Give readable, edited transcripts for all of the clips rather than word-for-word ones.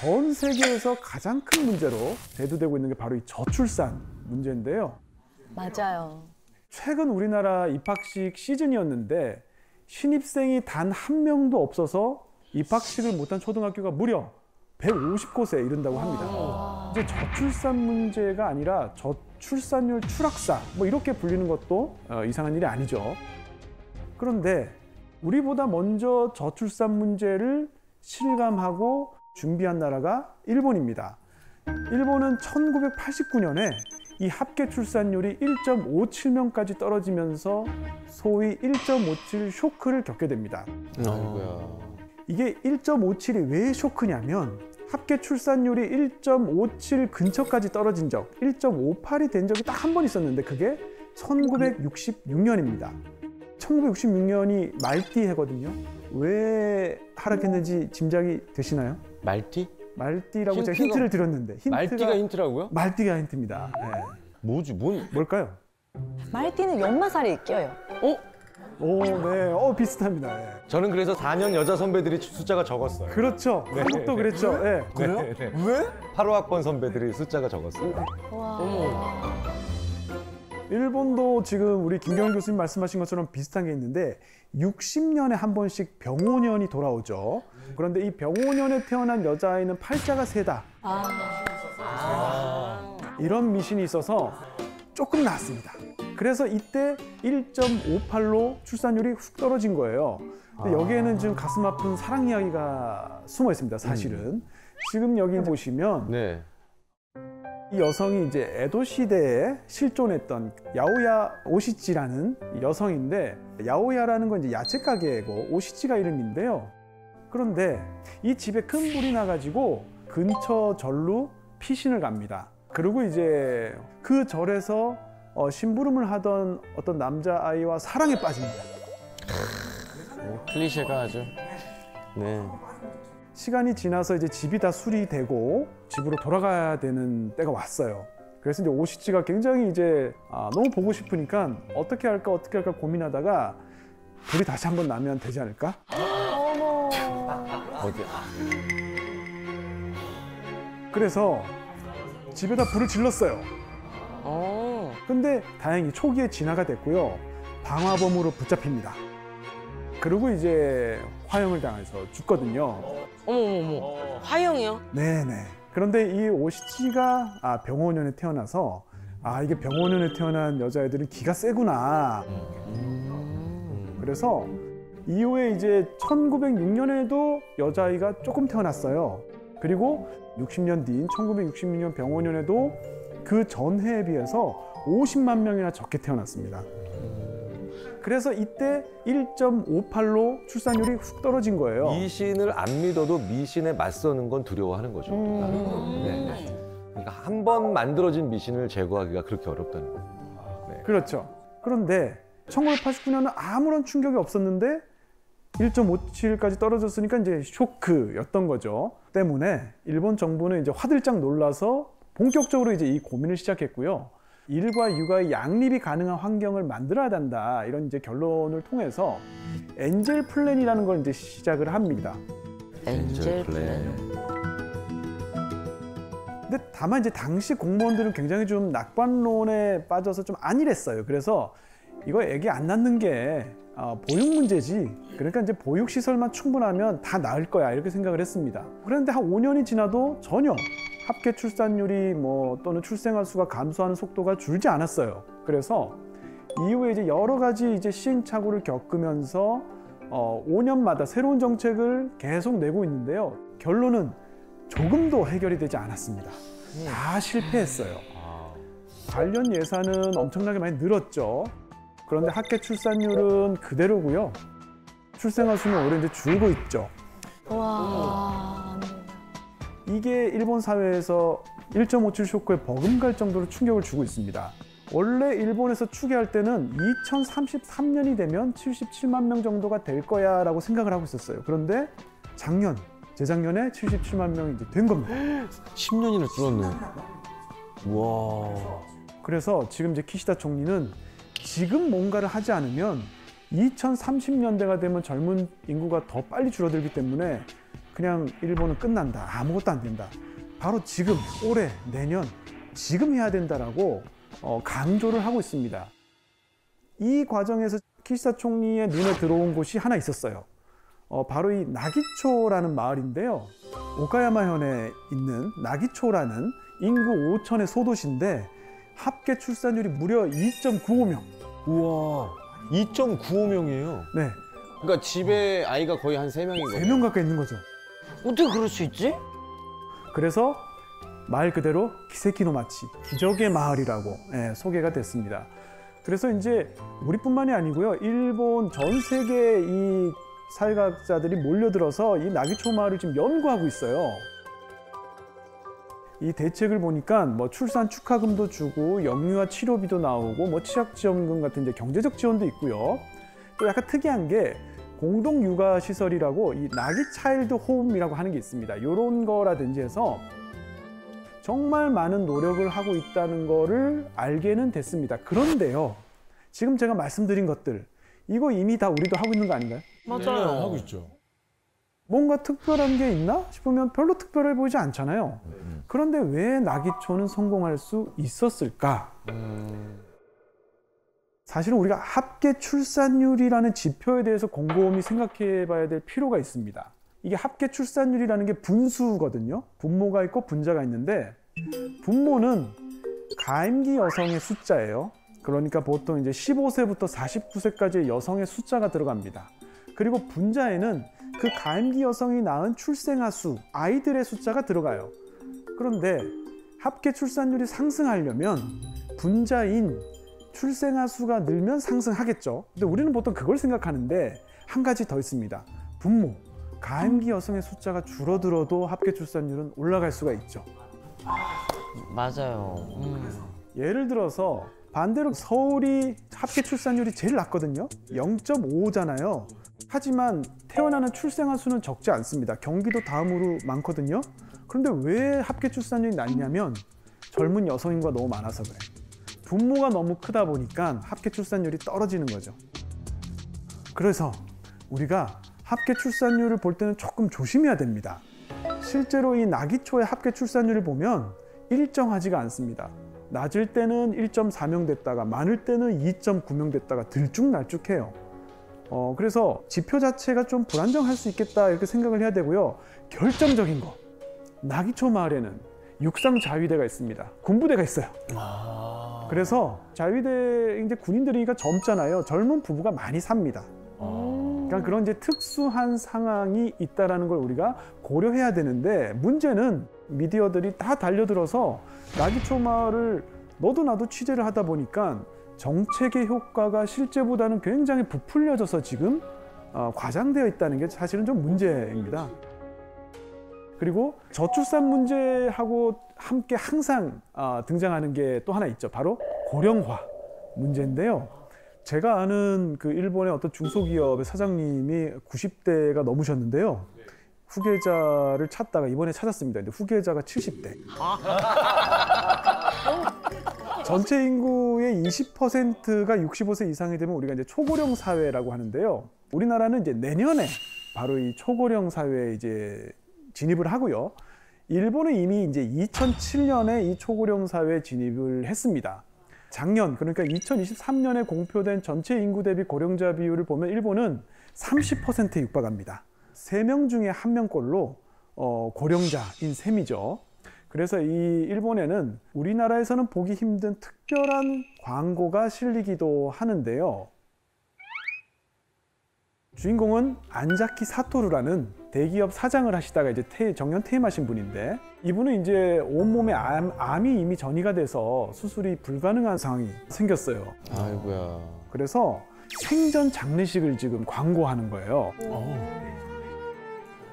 전 세계에서 가장 큰 문제로 대두되고 있는 게 바로 이 저출산 문제인데요. 맞아요. 최근 우리나라 입학식 시즌이었는데 신입생이 단 한 명도 없어서 입학식을 못한 초등학교가 무려 150곳에 이른다고 합니다. 이제 저출산 문제가 아니라 저출산율 추락사 뭐 이렇게 불리는 것도 이상한 일이 아니죠. 그런데 우리보다 먼저 저출산 문제를 실감하고 준비한 나라가 일본입니다. 일본은 1989년에 이 합계 출산율이 1.57명까지 떨어지면서 소위 1.57 쇼크를 겪게 됩니다. 아이고야. 이게 1.57이 왜 쇼크냐면 합계 출산율이 1.57 근처까지 떨어진 적, 1.58이 된 적이 딱 한 번 있었는데 그게 1966년입니다. 1966년이 말띠 해거든요. 왜 하락했는지 짐작이 되시나요? 말띠? 말띠라고 제가 힌트를 드렸는데 말띠가 힌트라고요? 말띠가 힌트입니다. 네. 뭐지? 뭘까요? 말띠는 연마살이 껴요. 오, 네, 비슷합니다. 네. 저는 그래서 4년 여자 선배들이 숫자가 적었어요. 그렇죠. 네. 한국도 그랬죠. 네. 그래요? 왜? 8호학번 선배들이 숫자가 적었어요. 와. 일본도 지금 우리 김경일 교수님 말씀하신 것처럼 비슷한 게 있는데 60년에 한 번씩 병오년이 돌아오죠. 그런데 이 병오년에 태어난 여자아이는 팔자가 세다. 이런 미신이 있어서 조금 나았습니다. 그래서 이때 1.58로 출산율이 훅 떨어진 거예요. 근데 여기에는 지금 가슴 아픈 사랑 이야기가 숨어 있습니다, 사실은. 지금 여기 보시면 네. 이 여성이 이제 에도 시대에 실존했던 야오야 오시찌라는 여성인데, 야오야라는 건 이제 야채 가게고 오시찌가 이름인데요. 그런데 이 집에 큰 불이 나가지고 근처 절로 피신을 갑니다. 그리고 이제 그 절에서 심부름을 하던 어떤 남자아이와 사랑에 빠집니다. 클리셰가 아주. 네. 시간이 지나서 이제 집이 다 수리되고 집으로 돌아가야 되는 때가 왔어요. 그래서 이제 오시찌가 굉장히 이제 너무 보고 싶으니까 어떻게 할까 고민하다가 불이 다시 한번 나면 되지 않을까? 어디? 그래서 집에다 불을 질렀어요. 근데 다행히 초기에 진화가 됐고요. 방화범으로 붙잡힙니다. 그리고 이제 화형을 당해서 죽거든요. 어머머머. 화형이요? 네네. 그런데 이 오시찌가 병오년에 태어나서 이게 병오년에 태어난 여자애들은 기가 세구나. 그래서 이후에 이제 1906년에도 여자아이가 조금 태어났어요. 그리고 60년 뒤인 1966년 병오년에도 그 전해에 비해서 50만 명이나 적게 태어났습니다. 그래서 이때 1.58로 출산율이 훅 떨어진 거예요. 미신을 안 믿어도 미신에 맞서는 건 두려워하는 거죠. 네. 그러니까 한 번 만들어진 미신을 제거하기가 그렇게 어렵다는 거예요. 네. 그렇죠. 그런데 1989년은 아무런 충격이 없었는데 1.57까지 떨어졌으니까 이제 쇼크였던 거죠. 때문에 일본 정부는 이제 화들짝 놀라서 본격적으로 이제 이 고민을 시작했고요. 일과 육아의 양립이 가능한 환경을 만들어야 한다, 이런 이제 결론을 통해서 엔젤 플랜이라는 걸 이제 시작을 합니다. 엔젤 플랜. 근데 다만 이제 당시 공무원들은 굉장히 좀 낙관론에 빠져서 좀 안일했어요. 그래서 이거 애기 안 낳는 게 보육 문제지, 그러니까 이제 보육 시설만 충분하면 다 나을 거야, 이렇게 생각을 했습니다. 그런데 한 5년이 지나도 전혀 합계 출산율이 또는 출생아 수가 감소하는 속도가 줄지 않았어요. 그래서 이후에 이제 여러 가지 이제 시행착오를 겪으면서 5년마다 새로운 정책을 계속 내고 있는데요. 결론은 조금도 해결이 되지 않았습니다. 다 실패했어요. 관련 예산은 엄청나게 많이 늘었죠. 그런데 합계 출산율은 그대로고요. 출생아 수는 오히려 이제 줄고 있죠. 와. 이게 일본 사회에서 1.57 쇼크에 버금갈 정도로 충격을 주고 있습니다. 원래 일본에서 추계할 때는 2033년이 되면 77만 명 정도가 될 거야 라고 생각을 하고 있었어요. 그런데 재작년에 77만 명이 이제 된 겁니다. 10년이나 줄었네. 와. 그래서 지금 이제 키시다 총리는 지금 뭔가를 하지 않으면 2030년대가 되면 젊은 인구가 더 빨리 줄어들기 때문에 그냥 일본은 끝난다. 아무것도 안 된다. 바로 지금, 올해, 내년, 지금 해야 된다라고 강조를 하고 있습니다. 이 과정에서 키시다 총리의 눈에 들어온 곳이 하나 있었어요. 바로 이 나기초라는 마을인데요. 오카야마현에 있는 나기초라는 인구 5천의 소도시인데 합계 출산율이 무려 2.95명. 우와, 2.95명이에요. 네, 그러니까 집에 아이가 거의 한 3명인 거예요. 3명 가까이 있는 거죠. 어떻게 그럴 수 있지? 그래서 말 그대로 키세키노마치, 기적의 마을이라고 소개가 됐습니다. 그래서 이제 우리뿐만이 아니고요. 일본 전 세계 이 사회과학자들이 몰려들어서 이 나기초 마을을 지금 연구하고 있어요. 이 대책을 보니까 뭐 출산 축하금도 주고 영유아 치료비도 나오고 뭐 취약지원금 같은 이제 경제적 지원도 있고요. 또 약간 특이한 게 공동 육아 시설이라고 이 나기 차일드 홈이라고 하는 게 있습니다. 이런 거라든지 해서 정말 많은 노력을 하고 있다는 거를 알게는 됐습니다. 그런데요, 지금 제가 말씀드린 것들 이거 이미 다 우리도 하고 있는 거 아닌가요? 맞아요. 하고 있죠. 뭔가 특별한 게 있나 싶으면 별로 특별해 보이지 않잖아요. 그런데 왜 나기초는 성공할 수 있었을까? 사실은 우리가 합계 출산율이라는 지표에 대해서 곰곰이 생각해 봐야 될 필요가 있습니다. 이게 합계 출산율이라는 게 분수거든요. 분모가 있고 분자가 있는데, 분모는 가임기 여성의 숫자예요. 그러니까 보통 이제 15세부터 49세까지의 여성의 숫자가 들어갑니다. 그리고 분자에는 그 가임기 여성이 낳은 출생아 수, 아이들의 숫자가 들어가요. 그런데 합계 출산율이 상승하려면 분자인 출생아 수가 늘면 상승하겠죠. 근데 우리는 보통 그걸 생각하는데 한 가지 더 있습니다. 분모, 가임기 여성의 숫자가 줄어들어도 합계 출산율은 올라갈 수가 있죠. 맞아요. 예를 들어서 반대로 서울이 합계 출산율이 제일 낮거든요. 0.5잖아요. 하지만 태어나는 출생아 수는 적지 않습니다. 경기도 다음으로 많거든요. 그런데 왜 합계 출산율이 낮냐면 젊은 여성인구가 너무 많아서 그래요. 분모가 너무 크다 보니까 합계 출산율이 떨어지는 거죠. 그래서 우리가 합계 출산율을 볼 때는 조금 조심해야 됩니다. 실제로 이 나기초의 합계 출산율을 보면 일정하지가 않습니다. 낮을 때는 1.4명 됐다가 많을 때는 2.9명 됐다가 들쭉날쭉해요. 그래서 지표 자체가 좀 불안정할 수 있겠다 이렇게 생각을 해야 되고요. 결정적인 거, 나기초 마을에는 육상 자위대가 있습니다. 군부대가 있어요. 그래서 자위대 이제 군인들이니까 젊잖아요. 젊은 부부가 많이 삽니다. 그러니까 그런 이제 특수한 상황이 있다라는 걸 우리가 고려해야 되는데, 문제는 미디어들이 다 달려들어서 나기초 마을을 너도 나도 취재를 하다 보니까 정책의 효과가 실제보다는 굉장히 부풀려져서 지금 과장되어 있다는 게 사실은 좀 문제입니다. 그리고 저출산 문제하고 함께 항상 등장하는 게 또 하나 있죠. 바로 고령화 문제인데요. 제가 아는 그 일본의 어떤 중소기업의 사장님이 90대가 넘으셨는데요. 후계자를 찾다가 이번에 찾았습니다. 근데 후계자가 70대. 전체 인구의 20%가 65세 이상이 되면 우리가 이제 초고령 사회라고 하는데요. 우리나라는 이제 내년에 바로 이 초고령 사회에 이제 진입을 하고요. 일본은 이미 이제 2007년에 이 초고령 사회에 진입을 했습니다. 작년, 그러니까 2023년에 공표된 전체 인구 대비 고령자 비율을 보면 일본은 30%에 육박합니다. 3명 중에 1명꼴로 고령자인 셈이죠. 그래서 이 일본에는 우리나라에서는 보기 힘든 특별한 광고가 실리기도 하는데요. 주인공은 안자키 사토루라는 대기업 사장을 하시다가 이제 정년 퇴임하신 분인데, 이분은 이제 온몸에 암이 이미 전이가 돼서 수술이 불가능한 상황이 생겼어요. 아이고야. 그래서 생전 장례식을 지금 광고하는 거예요.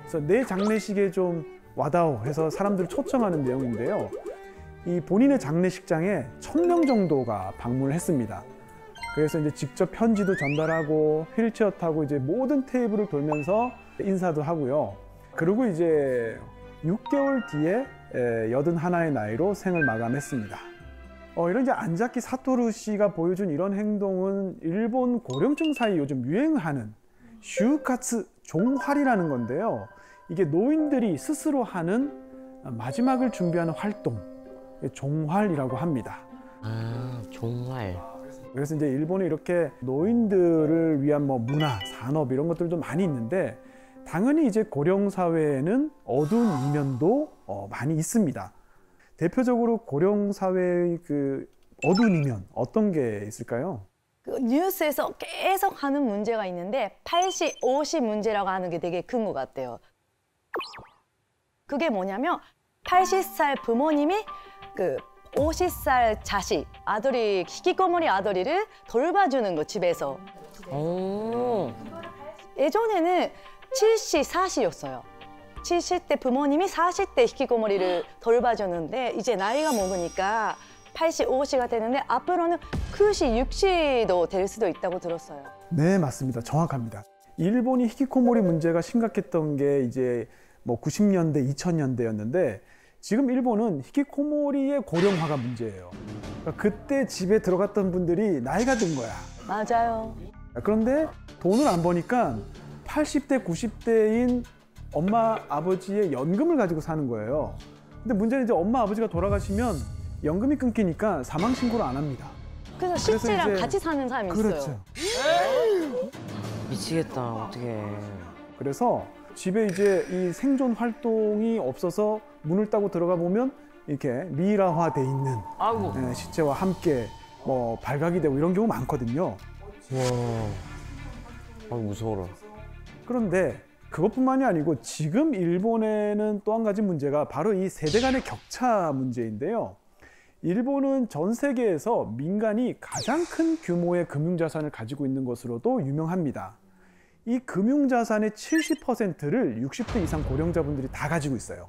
그래서 내 장례식에 좀 와다오 해서 사람들을 초청하는 내용인데요. 이 본인의 장례식장에 1000명 정도가 방문을 했습니다. 그래서 이제 직접 편지도 전달하고 휠체어 타고 이제 모든 테이블을 돌면서 인사도 하고요. 그리고 이제 6개월 뒤에 81의 나이로 생을 마감했습니다. 이런 이제 안자키 사토루 씨가 보여준 이런 행동은 일본 고령층 사이 요즘 유행하는 슈카츠 종활이라는 건데요. 이게 노인들이 스스로 하는 마지막을 준비하는 활동, 종활이라고 합니다. 아, 종활. 그래서 이제 일본에 이렇게 노인들을 위한 뭐 문화, 산업 이런 것들도 많이 있는데 당연히 이제 고령 사회에는 어두운 이면도 많이 있습니다. 대표적으로 고령 사회의 그 어두운 이면 어떤 게 있을까요? 그 뉴스에서 계속 하는 문제가 있는데 80, 50 문제라고 하는 게 되게 큰 것 같아요. 그게 뭐냐면 80살 부모님이 그 50살 자식, 아들이 히키코모리 아들이를 돌봐주는 거 집에서. 오. 예전에는 70, 40였어요. 70대 부모님이 40대 히키코모리를 돌봐주는데 이제 나이가 먹으니까 80, 50가 되는데 앞으로는 90, 60도 될 수도 있다고 들었어요. 네, 맞습니다. 정확합니다. 일본이 히키코모리 문제가 심각했던 게 이제 뭐 90년대, 2000년대였는데 지금 일본은 히키코모리의 고령화가 문제예요. 그러니까 그때 집에 들어갔던 분들이 나이가 든 거야. 맞아요. 그런데 돈을 안 버니까 80대, 90대인 엄마, 아버지의 연금을 가지고 사는 거예요. 근데 문제는 이제 엄마, 아버지가 돌아가시면 연금이 끊기니까 사망 신고를 안 합니다. 그래서 실제랑 이제- 같이 사는 사람이 그렇죠. 있어요. 미치겠다. 어떡해. 그래서 집에 이제 이 생존 활동이 없어서 문을 따고 들어가 보면 이렇게 미라화돼 있는 아이고. 시체와 함께 뭐 발각이 되고 이런 경우 많거든요. 와. 아, 무서워라. 그런데 그것뿐만이 아니고 지금 일본에는 또 한 가지 문제가 바로 이 세대 간의 격차 문제인데요. 일본은 전 세계에서 민간이 가장 큰 규모의 금융자산을 가지고 있는 것으로도 유명합니다. 이 금융자산의 70%를 60대 이상 고령자분들이 다 가지고 있어요.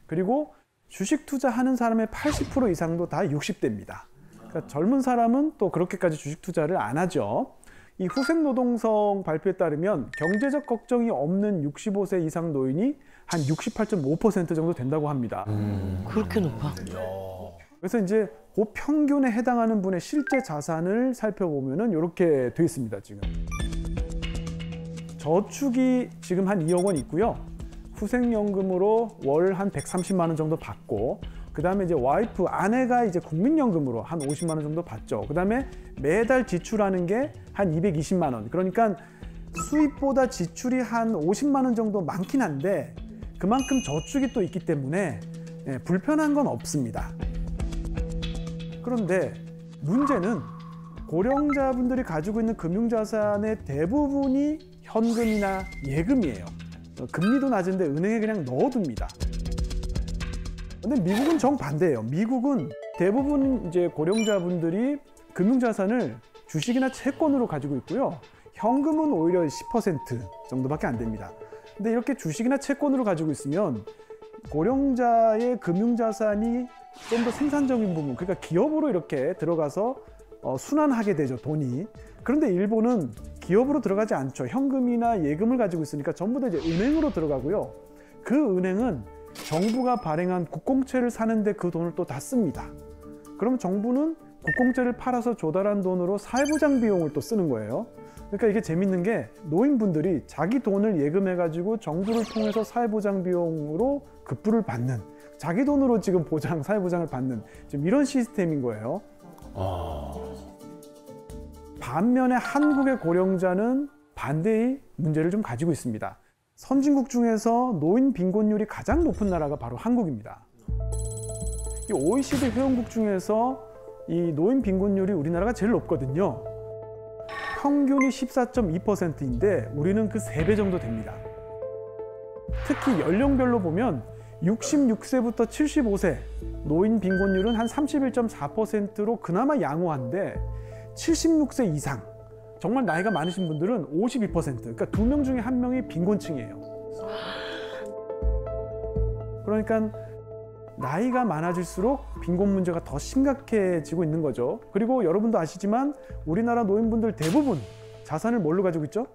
그리고 주식 투자하는 사람의 80% 이상도 다 60대입니다. 그러니까 젊은 사람은 또 그렇게까지 주식 투자를 안 하죠. 이 후생노동성 발표에 따르면 경제적 걱정이 없는 65세 이상 노인이 한 68.5% 정도 된다고 합니다. 그렇게 높아? 그래서 이제 그 평균에 해당하는 분의 실제 자산을 살펴보면은 이렇게 돼 있습니다, 지금. 저축이 지금 한 2억 원 있고요. 후생연금으로 월 한 130만 원 정도 받고, 그 다음에 이제 와이프, 아내가 이제 국민연금으로 한 50만 원 정도 받죠. 그 다음에 매달 지출하는 게 한 220만 원. 그러니까 수입보다 지출이 한 50만 원 정도 많긴 한데 그만큼 저축이 또 있기 때문에 불편한 건 없습니다. 그런데 문제는 고령자분들이 가지고 있는 금융자산의 대부분이 현금이나 예금이에요. 금리도 낮은데 은행에 그냥 넣어둡니다. 근데 미국은 정반대예요. 미국은 대부분 이제 고령자분들이 금융자산을 주식이나 채권으로 가지고 있고요. 현금은 오히려 10% 정도밖에 안 됩니다. 근데 이렇게 주식이나 채권으로 가지고 있으면 고령자의 금융자산이 좀 더 생산적인 부분, 그러니까 기업으로 이렇게 들어가서 순환하게 되죠, 돈이. 그런데 일본은 기업으로 들어가지 않죠. 현금이나 예금을 가지고 있으니까 전부 다 이제 은행으로 들어가고요. 그 은행은 정부가 발행한 국공채를 사는데 그 돈을 또 다 씁니다. 그럼 정부는 국공채를 팔아서 조달한 돈으로 사회보장 비용을 또 쓰는 거예요. 그러니까 이게 재밌는 게 노인분들이 자기 돈을 예금해가지고 정부를 통해서 사회보장 비용으로 급부를 받는, 자기 돈으로 지금 사회보장을 받는 지금 이런 시스템인 거예요. 반면에 한국의 고령자는 반대의 문제를 좀 가지고 있습니다. 선진국 중에서 노인 빈곤율이 가장 높은 나라가 바로 한국입니다. 이 OECD 회원국 중에서 이 노인 빈곤율이 우리나라가 제일 높거든요. 평균이 14.2%인데 우리는 그 3배 정도 됩니다. 특히 연령별로 보면 66세부터 75세 노인 빈곤율은 한 31.4%로 그나마 양호한데 76세 이상 정말 나이가 많으신 분들은 52%, 그러니까 2명 중에 1명이 빈곤층이에요. 그러니까 나이가 많아질수록 빈곤 문제가 더 심각해지고 있는 거죠. 그리고 여러분도 아시지만 우리나라 노인분들 대부분 자산을 뭘로 가지고 있죠?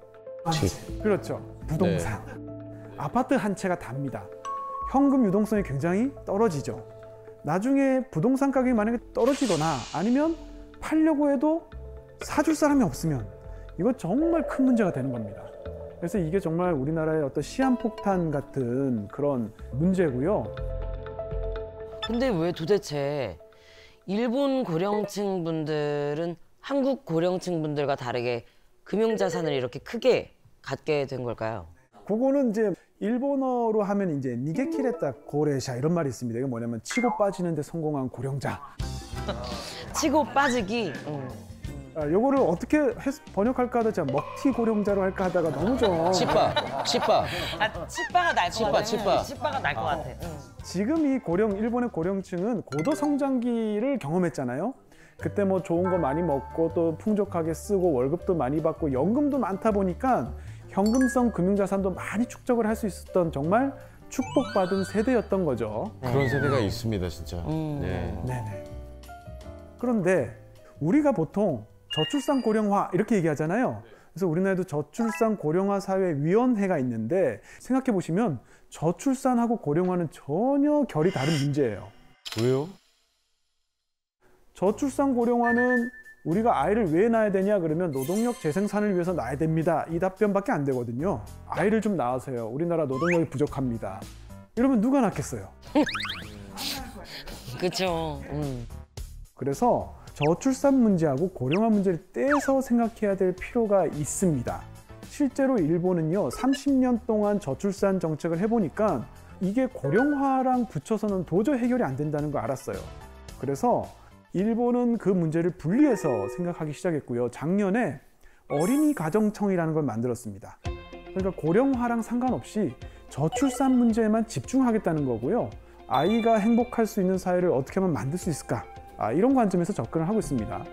집. 그렇죠. 부동산. 아파트 한 채가 답니다. 현금 유동성이 굉장히 떨어지죠. 나중에 부동산 가격이 만약에 떨어지거나 아니면 팔려고 해도 사줄 사람이 없으면 이거 정말 큰 문제가 되는 겁니다. 그래서 이게 정말 우리나라의 어떤 시한폭탄 같은 그런 문제고요. 근데 왜 도대체 일본 고령층 분들은 한국 고령층 분들과 다르게 금융자산을 이렇게 크게 갖게 된 걸까요? 그거는 이제 일본어로 하면 이제 니게키레타 고레샤 이런 말이 있습니다. 이게 뭐냐면 치고 빠지는데 성공한 고령자. 치고 빠지기. 요거를 어떻게 번역할까 하다 제가 먹튀 고령자로 할까 하다가 너무 좀 치빠. 아, 치빠가 날 것 같아. 치빠. 치빠가 날 것 같아. 지금 이 일본의 고령층은 고도 성장기를 경험했잖아요. 그때 뭐 좋은 거 많이 먹고 또 풍족하게 쓰고 월급도 많이 받고 연금도 많다 보니까 현금성 금융자산도 많이 축적을 할 수 있었던 정말 축복받은 세대였던 거죠. 그런 세대가 있습니다, 진짜. 네. 네네. 그런데 우리가 보통 저출산 고령화 이렇게 얘기하잖아요. 그래서 우리나라에도 저출산 고령화 사회 위원회가 있는데 생각해 보시면 저출산하고 고령화는 전혀 결이 다른 문제예요. 왜요? 저출산 고령화는 우리가 아이를 왜 낳아야 되냐 그러면 노동력 재생산을 위해서 낳아야 됩니다. 이 답변밖에 안 되거든요. 아이를 좀 낳으세요. 우리나라 노동력이 부족합니다. 이러면 누가 낳겠어요? 그렇죠. 그래서 저출산 문제하고 고령화 문제를 떼서 생각해야 될 필요가 있습니다. 실제로 일본은요, 30년 동안 저출산 정책을 해보니까 이게 고령화랑 붙여서는 도저히 해결이 안 된다는 거 알았어요. 그래서 일본은 그 문제를 분리해서 생각하기 시작했고요. 작년에 어린이 가정청이라는 걸 만들었습니다. 그러니까 고령화랑 상관없이 저출산 문제에만 집중하겠다는 거고요. 아이가 행복할 수 있는 사회를 어떻게 하면 만들 수 있을까? 이런 관점에서 접근을 하고 있습니다.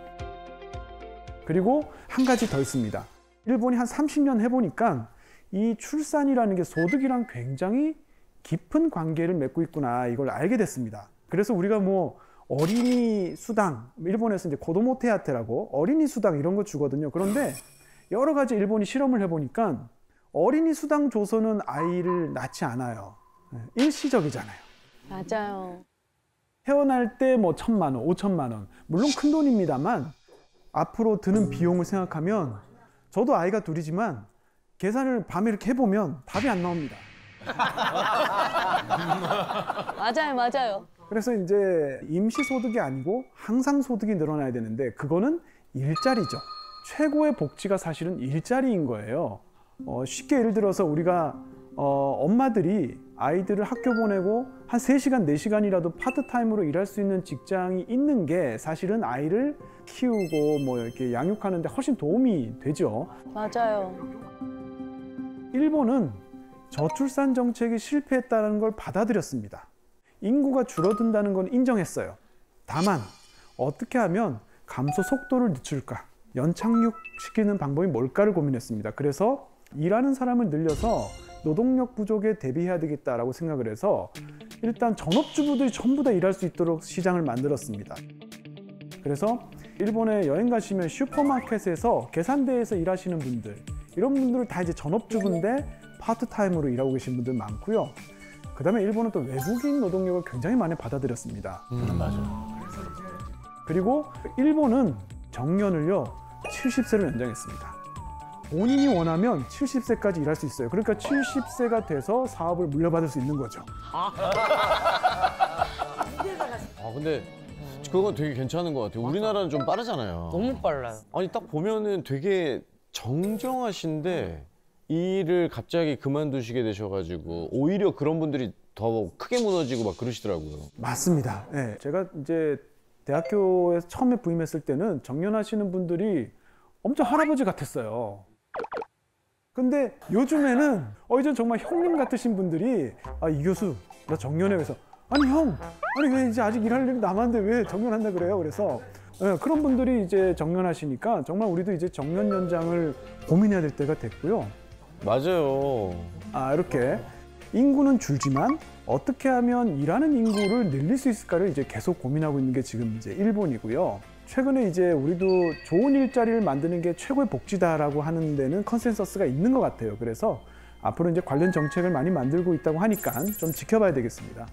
그리고 한 가지 더 있습니다. 일본이 한 30년 해보니까 이 출산이라는 게 소득이랑 굉장히 깊은 관계를 맺고 있구나 이걸 알게 됐습니다. 그래서 우리가 뭐 어린이 수당, 일본에서 이제 고도모 테야테라고 어린이 수당 이런 거 주거든요. 그런데 여러 가지 일본이 실험을 해보니까 어린이 수당 줘서는 아이를 낳지 않아요. 일시적이잖아요. 맞아요. 태어날 때 뭐 1,000만 원, 5천만 원, 물론 큰 돈입니다만 앞으로 드는 비용을 생각하면 저도 아이가 둘이지만 계산을 밤에 이렇게 해보면 답이 안 나옵니다. 맞아요. 그래서 이제 임시소득이 아니고 항상소득이 늘어나야 되는데 그거는 일자리죠. 최고의 복지가 사실은 일자리인 거예요. 쉽게 예를 들어서 우리가 엄마들이 아이들을 학교 보내고 한 3시간, 4시간이라도 파트타임으로 일할 수 있는 직장이 있는 게 사실은 아이를 키우고 뭐 이렇게 양육하는 데 훨씬 도움이 되죠. 맞아요. 일본은 저출산 정책이 실패했다는 걸 받아들였습니다. 인구가 줄어든다는 건 인정했어요. 다만 어떻게 하면 감소 속도를 늦출까? 연착륙시키는 방법이 뭘까를 고민했습니다. 그래서 일하는 사람을 늘려서 노동력 부족에 대비해야 되겠다라고 생각을 해서 일단 전업주부들이 전부 다 일할 수 있도록 시장을 만들었습니다. 그래서 일본에 여행 가시면 슈퍼마켓에서 계산대에서 일하시는 분들 이런 분들은 다 이제 전업주부인데 파트타임으로 일하고 계신 분들 많고요. 그 다음에 일본은 또 외국인 노동력을 굉장히 많이 받아들였습니다. 맞아요. 그리고 일본은 정년을요 70세로 연장했습니다. 본인이 원하면 70세까지 일할 수 있어요. 그러니까 70세가 돼서 사업을 물려받을 수 있는 거죠. 근데 그건 되게 괜찮은 것 같아요. 우리나라는 좀 빠르잖아요. 너무 빨라요. 아니 딱 보면은 되게 정정하신데 일을 갑자기 그만두시게 되셔가지고 오히려 그런 분들이 더 크게 무너지고 막 그러시더라고요. 맞습니다. 네, 제가 이제 대학교에서 처음에 부임했을 때는 정년하시는 분들이 엄청 할아버지 같았어요. 근데 요즘에는 이제 정말 형님 같으신 분들이 이 교수 나 정년해. 그래서 아니 형 아니 왜 이제 아직 일할 일이 남았는데 왜 정년한다 그래요. 그래서 그런 분들이 이제 정년하시니까 정말 우리도 이제 정년 연장을 고민해야 될 때가 됐고요. 맞아요. 이렇게 인구는 줄지만 어떻게 하면 일하는 인구를 늘릴 수 있을까를 이제 계속 고민하고 있는 게 지금 이제 일본이고요. 최근에 이제 우리도 좋은 일자리를 만드는 게 최고의 복지다라고 하는 데는 컨센서스가 있는 것 같아요. 그래서 앞으로 이제 관련 정책을 많이 만들고 있다고 하니까 좀 지켜봐야 되겠습니다.